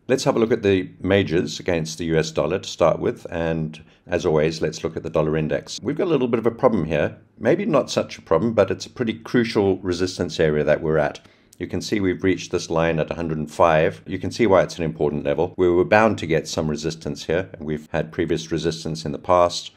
Let's have a look at the majors against the US dollar to start with, and as always, let's look at the dollar index. We've got a little bit of a problem here. Maybe not such a problem, but it's a pretty crucial resistance area that we're at. You can see we've reached this line at 105. You can see why it's an important level. We were bound to get some resistance here. We've had previous resistance in the past,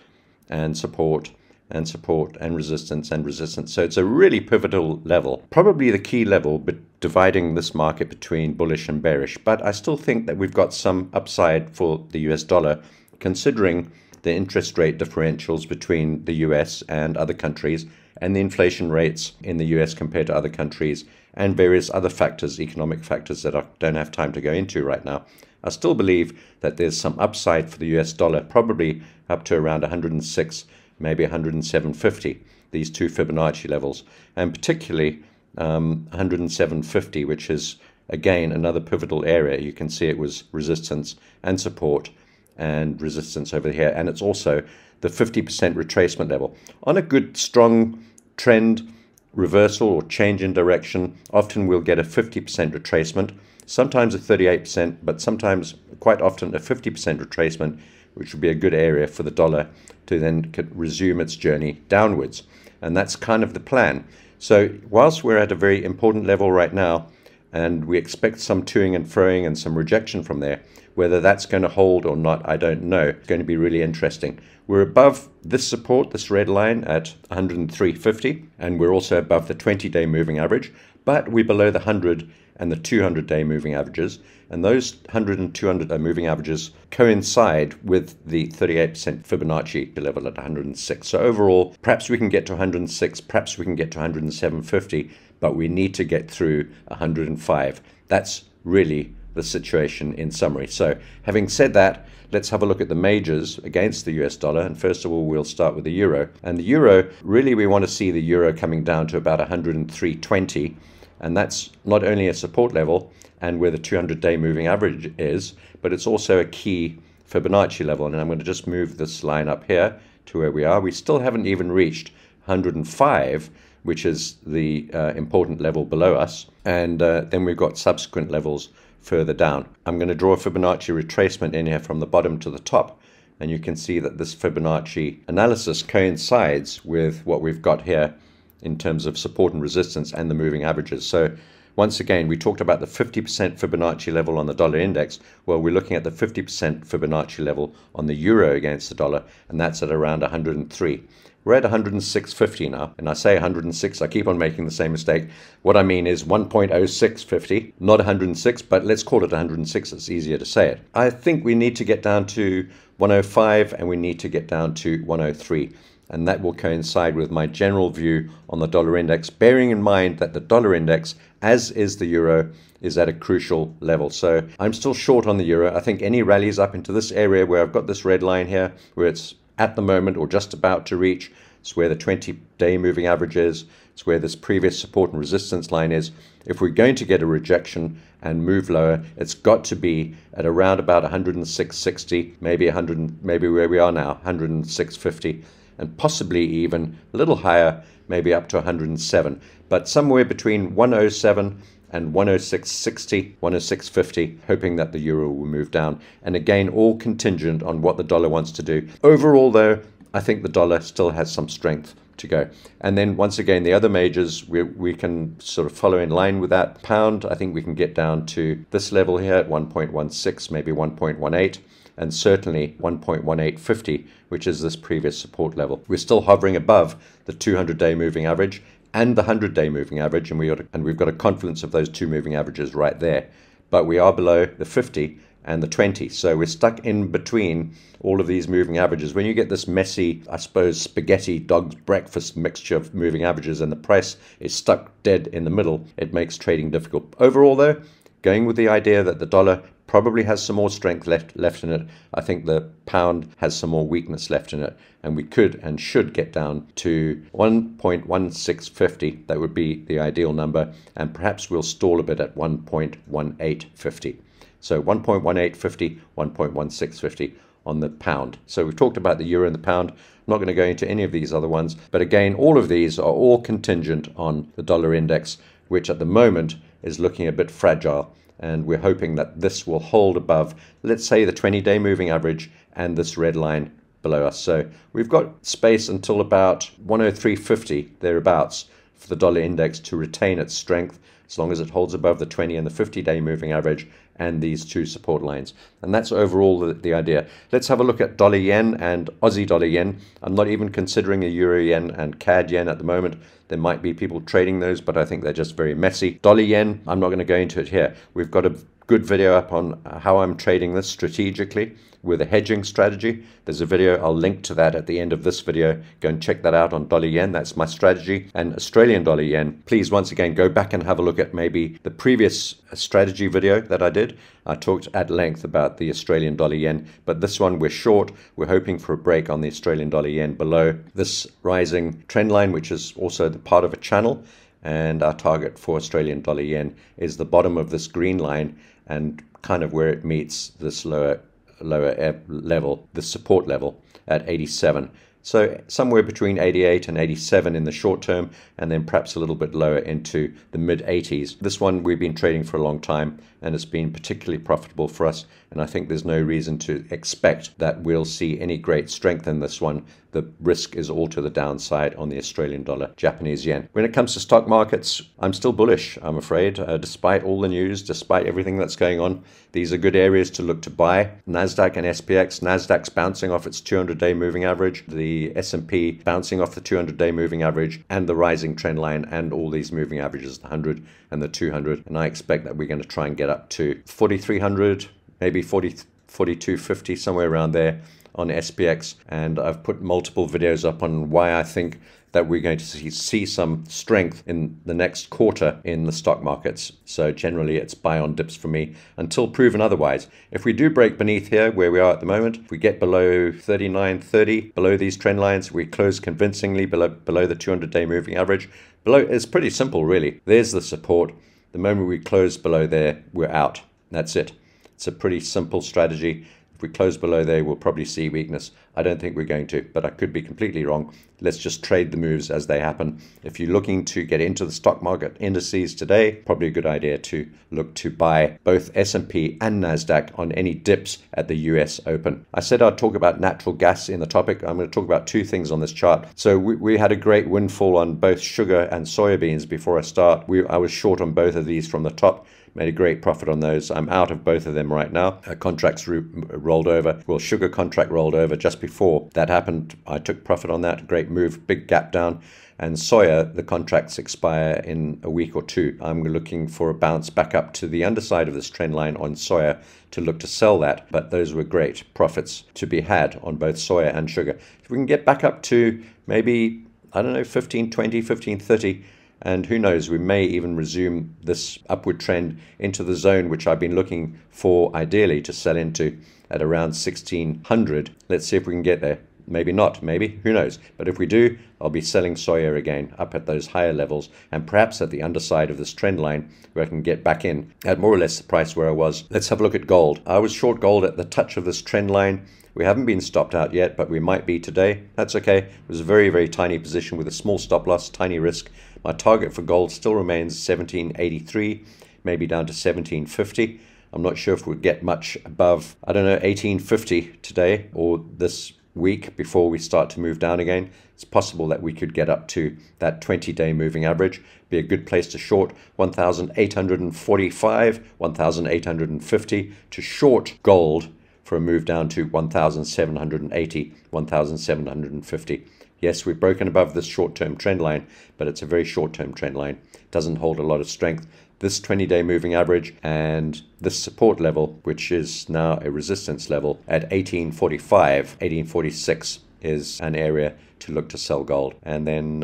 and support and resistance and resistance. So it's a really pivotal level, probably the key level, but dividing this market between bullish and bearish. But I still think that we've got some upside for the US dollar, considering the interest rate differentials between the US and other countries, and the inflation rates in the US compared to other countries, and various other factors, economic factors that I don't have time to go into right now. I still believe that there's some upside for the US dollar, probably up to around 106, maybe 107.50, these two Fibonacci levels, and particularly 107.50, which is again another pivotal area. You can see it was resistance and support and resistance over here, and it's also the 50% retracement level. On a good strong trend reversal or change in direction, often we'll get a 50% retracement, sometimes a 38%, but sometimes, quite often, a 50% retracement, which would be a good area for the dollar to then resume its journey downwards. And that's kind of the plan. So whilst we're at a very important level right now, and we expect some toing and froing and some rejection from there, whether that's going to hold or not, I don't know. It's going to be really interesting. We're above this support, this red line, at 103.50, and we're also above the 20-day moving average, but we're below the 100 and the 200-day moving averages, and those 100 and 200-day moving averages coincide with the 38% Fibonacci level at 106. So overall, perhaps we can get to 106, perhaps we can get to 107.50, but we need to get through 105. That's really the situation in summary. So having said that, let's have a look at the majors against the US dollar. And first of all, we'll start with the euro. And the euro, really we want to see the euro coming down to about 103.20. And that's not only a support level and where the 200-day moving average is, but it's also a key Fibonacci level. And I'm going to just move this line up here to where we are. We still haven't even reached 105, which is the important level below us. And then we've got subsequent levels further down. I'm going to draw a Fibonacci retracement in here from the bottom to the top. And you can see that this Fibonacci analysis coincides with what we've got here in terms of support and resistance and the moving averages. So once again, we talked about the 50% Fibonacci level on the dollar index. Well, we're looking at the 50% Fibonacci level on the euro against the dollar, and that's at around 103. We're at 106.50 now, and I say 106, I keep on making the same mistake. What I mean is 1.0650, not 106, but let's call it 106, it's easier to say it. I think we need to get down to 105, and we need to get down to 103. And that will coincide with my general view on the dollar index, bearing in mind that the dollar index, as is the euro, is at a crucial level. So I'm still short on the euro. I think any rallies up into this area where I've got this red line here, where it's at the moment or just about to reach, it's where the 20-day moving average is, it's where this previous support and resistance line is. If we're going to get a rejection and move lower, it's got to be at around about 106.60, maybe 100, maybe where we are now, 106.50. And possibly even a little higher, maybe up to 107. But somewhere between 107 and 106.60, 106.50, hoping that the euro will move down. And again, all contingent on what the dollar wants to do. Overall, though, I think the dollar still has some strength to go. And then once again, the other majors, we can sort of follow in line with that. Pound, I think we can get down to this level here at 1.16, maybe 1.18. And certainly 1.1850, which is this previous support level. We're still hovering above the 200-day moving average and the 100-day moving average, and we've got a confluence of those two moving averages right there. But we are below the 50 and the 20, so we're stuck in between all of these moving averages. When you get this messy, I suppose, spaghetti dog's breakfast mixture of moving averages and the price is stuck dead in the middle, it makes trading difficult. Overall, though, going with the idea that the dollar probably has some more strength left in it. I think the pound has some more weakness left in it, and we could and should get down to 1.1650. That would be the ideal number, and perhaps we'll stall a bit at 1.1850. So 1.1850, 1.1650 on the pound. So we've talked about the euro and the pound. I'm not going to go into any of these other ones, but again, all of these are all contingent on the dollar index, which at the moment is looking a bit fragile. and we're hoping that this will hold above, let's say, the 20-day moving average and this red line below us. So we've got space until about 103.50 thereabouts for the dollar index to retain its strength, as long as it holds above the 20 and the 50-day moving average and these two support lines. And that's overall the idea. Let's have a look at dollar yen and Aussie dollar yen. I'm not even considering a euro yen and CAD yen at the moment. There might be people trading those, but I think they're just very messy. Dollar yen, I'm not going to go into it here. We've got a good video up on how I'm trading this strategically with a hedging strategy. There's a video, I'll link to that at the end of this video. Go and check that out on dollar yen. That's my strategy. And Australian dollar yen, please once again go back and have a look at maybe the previous strategy video that I did. I talked at length about the Australian dollar yen, but this one we're short. We're hoping for a break on the Australian dollar yen below this rising trend line, which is also the part of a channel. And our target for Australian dollar yen is the bottom of this green line and kind of where it meets this lower level, the support level at 87. So somewhere between 88 and 87 in the short term, and then perhaps a little bit lower into the mid 80s. This one we've been trading for a long time, and it's been particularly profitable for us. And I think there's no reason to expect that we'll see any great strength in this one. The risk is all to the downside on the Australian dollar, Japanese yen. When it comes to stock markets, I'm still bullish, I'm afraid, despite all the news, despite everything that's going on. These are good areas to look to buy. NASDAQ and SPX. NASDAQ's bouncing off its 200-day moving average, the S&P bouncing off the 200-day moving average, and the rising trend line, and all these moving averages, the 100 and the 200. And I expect that we're going to try and get up to 4,300, maybe 42.50, somewhere around there on SPX. And I've put multiple videos up on why I think that we're going to see some strength in the next quarter in the stock markets. So generally it's buy on dips for me until proven otherwise. If we do break beneath here where we are at the moment, if we get below 39.30, below these trend lines, we close convincingly below the 200-day moving average. Below, it's pretty simple really. There's the support. The moment we close below there, we're out. That's it. It's a pretty simple strategy. If we close below there, we'll probably see weakness. I don't think we're going to, but I could be completely wrong. Let's just trade the moves as they happen. If you're looking to get into the stock market indices today, probably a good idea to look to buy both S&P and NASDAQ on any dips at the US Open. I said I'd talk about natural gas in the topic. I'm going to talk about two things on this chart. So we had a great windfall on both sugar and soybeans before I start. I was short on both of these from the top. Made a great profit on those. I'm out of both of them right now. Contracts rolled over. Well, sugar contract rolled over just before that happened. I took profit on that. Great move, big gap down. And soya, the contracts expire in a week or two. I'm looking for a bounce back up to the underside of this trend line on soya to look to sell that. But those were great profits to be had on both soya and sugar. If we can get back up to maybe, I don't know, 15.20, 15.30, and who knows, we may even resume this upward trend into the zone which I've been looking for ideally to sell into at around 1600. Let's see if we can get there. Maybe not, maybe, who knows. But if we do, I'll be selling soya again up at those higher levels and perhaps at the underside of this trend line where I can get back in at more or less the price where I was. Let's have a look at gold. I was short gold at the touch of this trend line. We haven't been stopped out yet, but we might be today. That's okay. It was a very, very tiny position with a small stop loss, tiny risk. My target for gold still remains 1783, maybe down to 1750. I'm not sure if we'll get much above, I don't know, 1850 today or this week before we start to move down again. It's possible that we could get up to that 20-day moving average. Be a good place to short 1,845, 1,850 to short gold for a move down to 1,780, 1,750. Yes, we've broken above this short-term trend line, but it's a very short-term trend line. It doesn't hold a lot of strength. This 20-day moving average and this support level, which is now a resistance level at 1845, 1846 is an area to look to sell gold. And then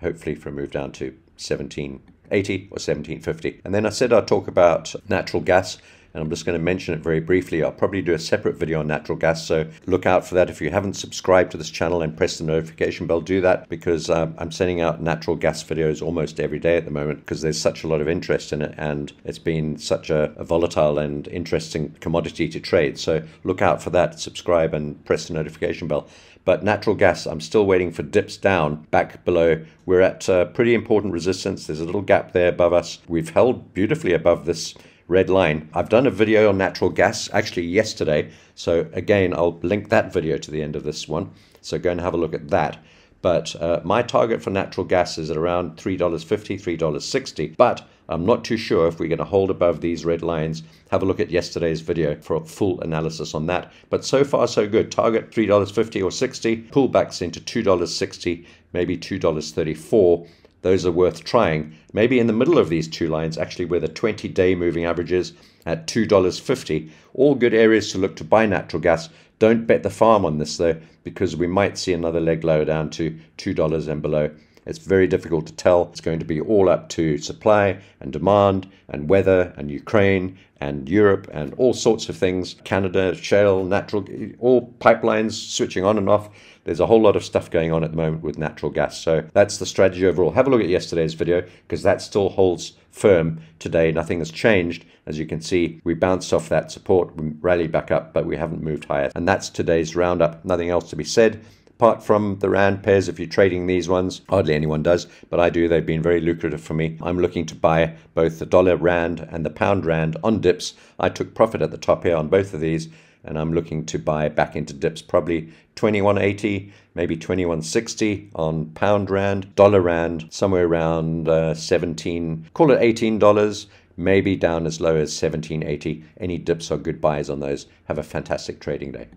hopefully for a move down to 1780 or 1750. And then I said I'd talk about natural gas. And I'm just going to mention it very briefly. I'll probably do a separate video on natural gas, so look out for that. If you haven't subscribed to this channel and pressed the notification bell, do that, because I'm sending out natural gas videos almost every day at the moment because there's such a lot of interest in it, and it's been such a volatile and interesting commodity to trade. So look out for that, subscribe and press the notification bell. But natural gas, I'm still waiting for dips down back below. We're at pretty important resistance. There's a little gap there above us. We've held beautifully above this red line. I've done a video on natural gas actually yesterday. So again, I'll link that video to the end of this one. So go and have a look at that. But my target for natural gas is at around $3.50, $3.60. But I'm not too sure if we're going to hold above these red lines. Have a look at yesterday's video for a full analysis on that. But so far, so good. Target $3.50 or 60. Pullbacks into $2.60, maybe $2.34. Those are worth trying. Maybe in the middle of these two lines, actually where the 20-day moving average is at $2.50. All good areas to look to buy natural gas. Don't bet the farm on this though, because we might see another leg lower down to $2 and below. It's very difficult to tell. It's going to be all up to supply and demand and weather and Ukraine and Europe and all sorts of things. Canada, shale, natural, all pipelines switching on and off. There's a whole lot of stuff going on at the moment with natural gas. So that's the strategy overall. Have a look at yesterday's video because that still holds firm today. Nothing has changed. As you can see, we bounced off that support, we rallied back up, but we haven't moved higher. And that's today's roundup. Nothing else to be said. Apart from the rand pairs, if you're trading these ones, hardly anyone does, but I do. They've been very lucrative for me. I'm looking to buy both the dollar rand and the pound rand on dips. I took profit at the top here on both of these, and I'm looking to buy back into dips, probably 21.80, maybe 21.60 on pound rand, dollar rand, somewhere around 17, call it $18, maybe down as low as 17.80. Any dips are good buys on those. Have a fantastic trading day.